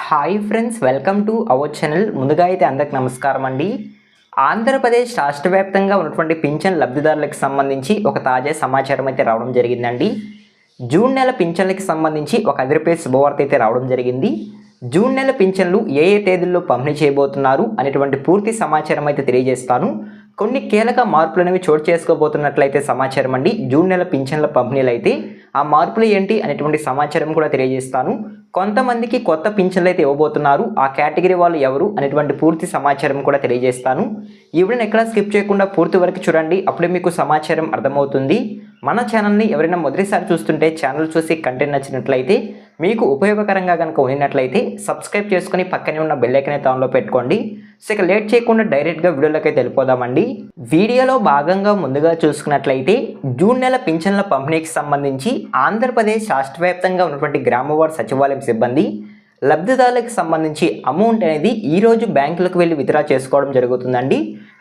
Hi friends, welcome to our channel. ముందుగా అయితే అందరికి నమస్కారం అండి. ఆంధ్రప్రదేశ్ రాష్ట్ర వ్యాప్తంగా ఉన్నటువంటి పింఛన్ లబ్ధిదారులకు సంబంధించి ఒక తాజా సమాచారం అయితే రావడం జరిగిందండి. జూన్ నెల పింఛన్లకి సంబంధించి ఒక అదిరిపే శుభవార్త అయితే రావడం జరిగింది. జూన్ నెల పింఛన్లు ఏ తేదీల్లో పంపిణీ చేయబోతున్నారు అనేటువంటి పూర్తి సమాచారం అయితే తెలియజేస్తాను. కొన్ని కీలక మార్పులు అనేవి చోటు చేసుకోబోతున్నట్లయితే సమాచారం అండి. జూన్ నెల పింఛన్ల పంపిణీలు అయితే ఆ మార్పులు ఏంటి అనేటువంటి సమాచారం కూడా తెలియజేస్తాను. కొంతమందికి కొత్త పింఛన్లు అయితే ఇవ్వబోతున్నారు. ఆ కేటగిరీ వాళ్ళు ఎవరు అనేటువంటి పూర్తి సమాచారం కూడా తెలియజేస్తాను. ఈ వీడియోని ఎక్కడా స్కిప్ చేయకుండా పూర్తి వరకు చూడండి, అప్పుడే మీకు సమాచారం అర్థమవుతుంది. మన ఛానల్ని ఎవరైనా మొదటిసారి చూస్తుంటే ఛానల్ చూసి కంటెంట్ నచ్చినట్లయితే, మీకు ఉపయోగకరంగా కనుక ఉన్నట్లయితే సబ్స్క్రైబ్ చేసుకుని పక్కనే ఉన్న బెల్ ఐకాన్ అయితే ఆన్లో పెట్టుకోండి. సో ఇక లేట్ చేయకుండా డైరెక్ట్గా వీడియోలోకి అయితే వెళ్ళిపోదామండి. వీడియోలో భాగంగా ముందుగా చూసుకున్నట్లయితే జూన్ నెల పింఛన్ల పంపిణీకి సంబంధించి ఆంధ్రప్రదేశ్ రాష్ట్ర వ్యాప్తంగా ఉన్నటువంటి గ్రామవార్డు సచివాలయం సిబ్బంది లబ్ధిదారులకు సంబంధించి అమౌంట్ అనేది ఈరోజు బ్యాంకులకు వెళ్ళి విత్డ్రా చేసుకోవడం జరుగుతుందండి.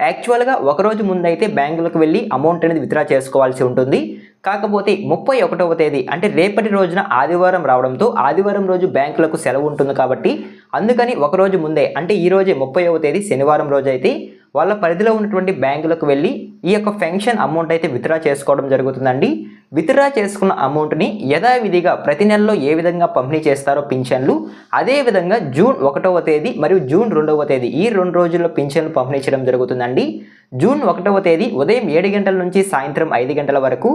యాక్చువల్గా ఒకరోజు ముందైతే బ్యాంకులకు వెళ్ళి అమౌంట్ అనేది విత్డ్రా చేసుకోవాల్సి ఉంటుంది. కాకపోతే 31వ తేదీ అంటే రేపటి రోజున ఆదివారం రావడంతో ఆదివారం రోజు బ్యాంకులకు సెలవు ఉంటుంది కాబట్టి అందుకని ఒకరోజు ముందే అంటే ఈరోజే 30వ తేదీ శనివారం రోజు అయితే వాళ్ళ పరిధిలో ఉన్నటువంటి బ్యాంకులకు వెళ్ళి ఈ యొక్క పెన్షన్ అమౌంట్ అయితే విత్డ్రా చేసుకోవడం జరుగుతుందండి. విత్డ్రా చేసుకున్న అమౌంట్ని యథావిధిగా ప్రతి నెలలో ఏ విధంగా పంపిణీ చేస్తారో పింఛన్లు, అదేవిధంగా జూన్ 1వ తేదీ మరియు జూన్ 2వ తేదీ ఈ 2 రోజుల్లో పింఛన్లు పంపిణీ చేయడం జరుగుతుందండి. జూన్ 1వ తేదీ ఉదయం 7 గంటల నుంచి సాయంత్రం 5 గంటల వరకు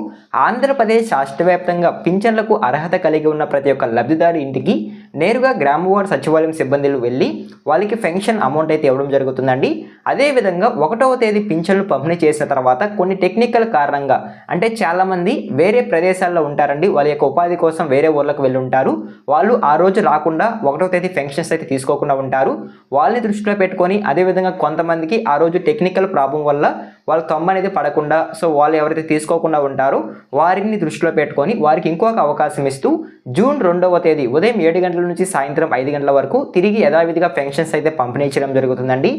ఆంధ్రప్రదేశ్ రాష్ట్ర వ్యాప్తంగా పింఛన్లకు అర్హత కలిగి ఉన్న ప్రతి ఒక్క లబ్ధిదారు ఇంటికి నేరుగా గ్రామవార్డు సచివాలయం సిబ్బందులు వెళ్ళి వాళ్ళకి పెన్షన్ అమౌంట్ అయితే ఇవ్వడం జరుగుతుందండి. అదేవిధంగా 1వ తేదీ పింఛన్లు పంపిణీ చేసిన తర్వాత కొన్ని టెక్నికల్ కారణంగా అంటే చాలామంది వేరే ప్రదేశాల్లో ఉంటారండి, వాళ్ళ యొక్క ఉపాధి కోసం వేరే ఊర్లకు వెళ్ళి ఉంటారు. వాళ్ళు ఆ రోజు రాకుండా 1వ తేదీ పెన్షన్స్ అయితే తీసుకోకుండా ఉంటారు. వాళ్ళని దృష్టిలో పెట్టుకొని అదేవిధంగా కొంతమందికి ఆ రోజు టెక్నికల్ ప్రాబ్లం వల్ల వాళ్ళ తొమ్మ అనేది పడకుండా సో వాళ్ళు ఎవరైతే తీసుకోకుండా ఉంటారో వారిని దృష్టిలో పెట్టుకొని వారికి ఇంకొక అవకాశం ఇస్తూ జూన్ 2వ తేదీ ఉదయం 7 గంటల నుంచి సాయంత్రం 5 గంటల వరకు తిరిగి యథావిధిగా పెన్షన్స్ అయితే పంపిణీ చేయడం జరుగుతుందండి.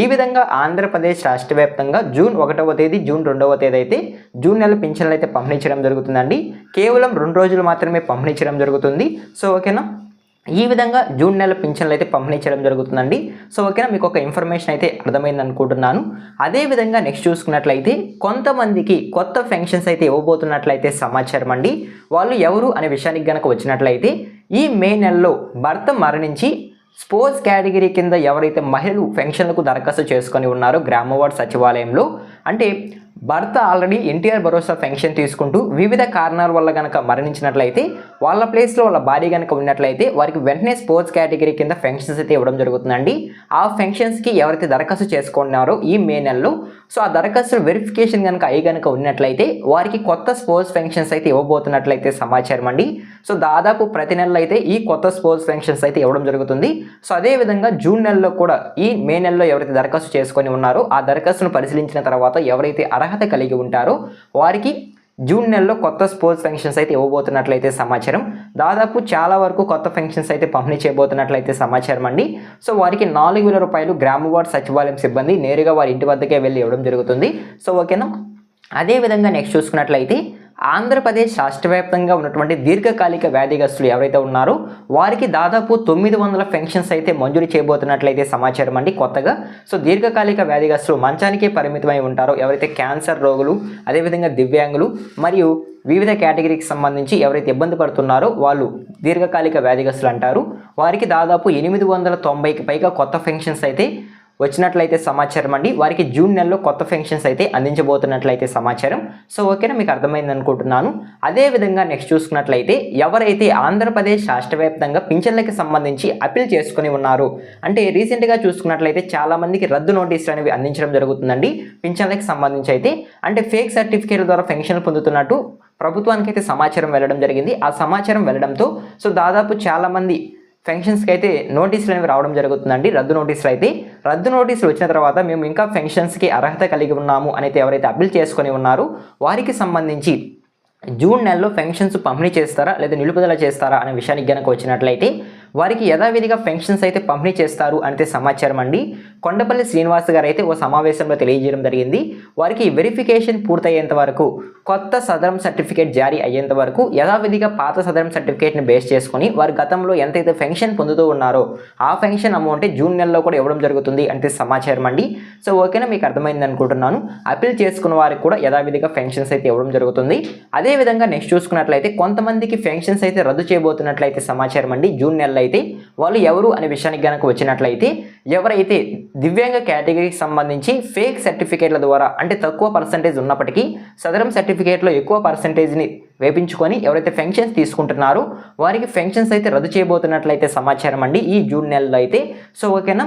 ఈ విధంగా ఆంధ్రప్రదేశ్ రాష్ట్ర వ్యాప్తంగా జూన్ 1వ తేదీ జూన్ 2వ తేదీ అయితే జూన్ నెల పింఛన్లు అయితే పంపిణీ చేయడం జరుగుతుందండి. కేవలం 2 రోజులు మాత్రమే పంపిణీ చేయడం జరుగుతుంది. సో ఓకేనా, ఈ విధంగా జూన్ నెల పింఛన్లు అయితే పంపిణీ చేయడం జరుగుతుందండి. సో ఓకేనా, మీకు ఒక ఇన్ఫర్మేషన్ అయితే అర్థమైంది అనుకుంటున్నాను. అదేవిధంగా నెక్స్ట్ చూసుకున్నట్లయితే కొంతమందికి కొత్త పెన్షన్స్ అయితే ఇవ్వబోతున్నట్లయితే సమాచారం అండి. వాళ్ళు ఎవరు అనే విషయానికి కనుక వచ్చినట్లయితే ఈ మే నెలలో భర్త మరణించి స్పోర్ట్స్ కేటగిరీ కింద ఎవరైతే మహిళలు పెన్షన్లకు దరఖాస్తు చేసుకొని ఉన్నారో గ్రామవార్డు సచివాలయంలో, అంటే భర్త ఆల్రెడీ ఎన్టీఆర్ భరోసా పెన్షన్ తీసుకుంటూ వివిధ కారణాల వల్ల కనుక మరణించినట్లయితే వాళ్ళ ప్లేస్లో వాళ్ళ భార్య కనుక ఉన్నట్లయితే వారికి వెంటనే స్పోర్ట్స్ కేటగిరీ కింద పెన్షన్స్ అయితే ఇవ్వడం జరుగుతుందండి. ఆ పెన్షన్స్కి ఎవరైతే దరఖాస్తు చేసుకున్నారో ఈ మే నెలలో సో ఆ దరఖాస్తు వెరిఫికేషన్ కనుక అయ్యి కనుక ఉన్నట్లయితే వారికి కొత్త స్పోర్ట్స్ పెన్షన్స్ అయితే ఇవ్వబోతున్నట్లయితే సమాచారం అండి. సో దాదాపు ప్రతి నెలలో అయితే ఈ కొత్త స్పోర్ట్స్ పెన్షన్స్ అయితే ఇవ్వడం జరుగుతుంది. సో అదేవిధంగా జూన్ నెలలో కూడా ఈ మే నెలలో ఎవరైతే దరఖాస్తు చేసుకొని ఉన్నారో ఆ దరఖాస్తును పరిశీలించిన తర్వాత ఎవరైతే అర్హత కలిగి ఉంటారో వారికి జూన్ నెలలో కొత్త స్పోర్ట్స్ పెన్షన్స్ అయితే ఇవ్వబోతున్నట్లయితే సమాచారం. దాదాపు చాలా వరకు కొత్త పెన్షన్స్ అయితే పంపిణీ చేయబోతున్నట్లయితే సమాచారం అండి. సో వారికి 4,000 రూపాయలు గ్రామవార్డు సచివాలయం సిబ్బంది నేరుగా వారి ఇంటి వద్దకే వెళ్ళి ఇవ్వడం జరుగుతుంది. సో ఓకేనా, అదేవిధంగా నెక్స్ట్ చూసుకున్నట్లయితే ఆంధ్రప్రదేశ్ రాష్ట్ర వ్యాప్తంగా ఉన్నటువంటి దీర్ఘకాలిక వ్యాధిగ్రస్తులు ఎవరైతే ఉన్నారో వారికి దాదాపు 900 పెన్షన్స్ అయితే మంజూరు చేయబోతున్నట్లయితే సమాచారం అండి కొత్తగా. సో దీర్ఘకాలిక వ్యాధిగ్రస్తులు మంచానికే పరిమితమై ఉంటారో ఎవరైతే క్యాన్సర్ రోగులు, అదేవిధంగా దివ్యాంగులు మరియు వివిధ కేటగిరీకి సంబంధించి ఎవరైతే ఇబ్బంది పడుతున్నారో వాళ్ళు దీర్ఘకాలిక వ్యాధిగ్రస్తులు అంటారు. వారికి దాదాపు 890కి పైగా కొత్త పెన్షన్స్ అయితే వచ్చినట్లయితే సమాచారం అండి. వారికి జూన్ నెలలో కొత్త పెన్షన్స్ అయితే అందించబోతున్నట్లయితే సమాచారం. సో ఓకేనా, మీకు అర్థమైంది అనుకుంటున్నాను. అదేవిధంగా నెక్స్ట్ చూసుకున్నట్లయితే ఎవరైతే ఆంధ్రప్రదేశ్ రాష్ట్ర వ్యాప్తంగా పింఛన్లకి సంబంధించి అప్పీల్ చేసుకుని ఉన్నారు అంటే రీసెంట్గా చూసుకున్నట్లయితే చాలామందికి రద్దు నోటీసులు అనేవి అందించడం జరుగుతుందండి పింఛన్లకి సంబంధించి అయితే. అంటే ఫేక్ సర్టిఫికేట్ ద్వారా పెన్షన్లు పొందుతున్నట్టు ప్రభుత్వానికి అయితే సమాచారం వెళ్ళడం జరిగింది. ఆ సమాచారం వెళ్ళడంతో సో దాదాపు చాలామంది పెన్షన్స్కి అయితే నోటీసులు అనేవి రావడం జరుగుతుందండి, రద్దు నోటీసులు అయితే. రద్దు నోటీసులు వచ్చిన తర్వాత మేము ఇంకా పెన్షన్స్కి అర్హత కలిగి ఉన్నాము అని ఎవరైతే అప్పీల్ చేసుకొని ఉన్నారో వారికి సంబంధించి జూన్ నెలలో పెన్షన్స్ పంపిణీ చేస్తారా లేదా నిలుపుదల చేస్తారా అనే విషయానికి కనుక వచ్చినట్లయితే వారికి యథావిధిగా పెన్షన్స్ అయితే పంపిణీ చేస్తారు అంటే సమాచారం అండి. కొండపల్లి శ్రీనివాస్ గారు అయితే ఓ సమావేశంలో తెలియజేయడం జరిగింది. వారికి వెరిఫికేషన్ పూర్తయ్యేంత వరకు, కొత్త సదరం సర్టిఫికేట్ జారీ అయ్యేంత వరకు యథావిధిగా పాత సదరం సర్టిఫికేట్ని బేస్ చేసుకుని వారు గతంలో ఎంతైతే పెన్షన్ పొందుతూ ఉన్నారో ఆ పెన్షన్ అమౌంట్ జూన్ నెలలో కూడా ఇవ్వడం జరుగుతుంది అంటే సమాచారం అండి. సో ఓకేనా, మీకు అర్థమైంది అనుకుంటున్నాను. అప్పీల్ చేసుకున్న వారికి కూడా యథావిధిగా పెన్షన్స్ అయితే ఇవ్వడం జరుగుతుంది. అదేవిధంగా నెక్స్ట్ చూసుకున్నట్లయితే కొంతమందికి పెన్షన్స్ అయితే రద్దు చేయబోతున్నట్లయితే సమాచారం అండి. జూన్ నెలలో అయితే వాళ్ళు ఎవరు అనే విషయానికి కనుక వచ్చినట్లయితే, ఎవరైతే దివ్యాంగ కేటగిరీకి సంబంధించి ఫేక్ సర్టిఫికేట్ల ద్వారా అంటే తక్కువ పర్సంటేజ్ ఉన్నప్పటికీ సదరం సర్టిఫికేట్లో ఎక్కువ పర్సంటేజ్ని వేపించుకొని ఎవరైతే పెన్షన్స్ తీసుకుంటున్నారో వారికి పెన్షన్స్ అయితే రద్దు చేయబోతున్నట్లయితే సమాచారం అండి ఈ జూన్ నెలలో అయితే. సో ఓకేనా,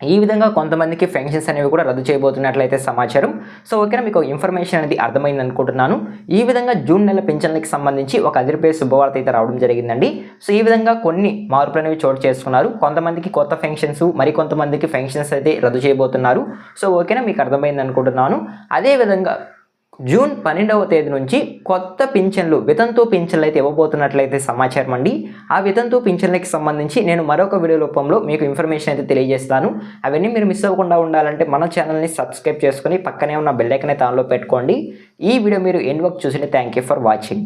ఈ విధంగా కొంతమందికి పెన్షన్స్ అనేవి కూడా రద్దు చేయబోతున్నట్లయితే సమాచారం. సో ఓకేనా, మీకు ఇన్ఫర్మేషన్ అనేది అర్థమైంది అనుకుంటున్నాను. ఈ విధంగా జూన్ నెల పెన్షన్లకు సంబంధించి ఒక అదిరిపోయే శుభవార్త అయితే రావడం జరిగిందండి. సో ఈ విధంగా కొన్ని మార్పులు అనేవి చోటు చేసుకున్నారు. కొంతమందికి కొత్త పెన్షన్స్, మరి కొంతమందికి పెన్షన్స్ అయితే రద్దు చేయబోతున్నారు. సో ఓకేనా, మీకు అర్థమైంది అనుకుంటున్నాను. అదేవిధంగా జూన్ 12వ తేదీ నుంచి కొత్త పింఛన్లు, వితంతు పింఛన్లు అయితే ఇవ్వబోతున్నట్లయితే సమాచారం అండి. ఆ వితంతు పింఛన్లకి సంబంధించి నేను మరొక వీడియో రూపంలో మీకు ఇన్ఫర్మేషన్ అయితే తెలియజేస్తాను. అవన్నీ మీరు మిస్ అవ్వకుండా ఉండాలంటే మన ఛానల్ని సబ్స్క్రైబ్ చేసుకుని పక్కనే ఉన్న బెల్ ఐకాన్ అయితే ఆన్లో పెట్టుకోండి. ఈ వీడియో మీరు ఎండ్ వరకు చూసి థ్యాంక్ యూ ఫర్ వాచింగ్.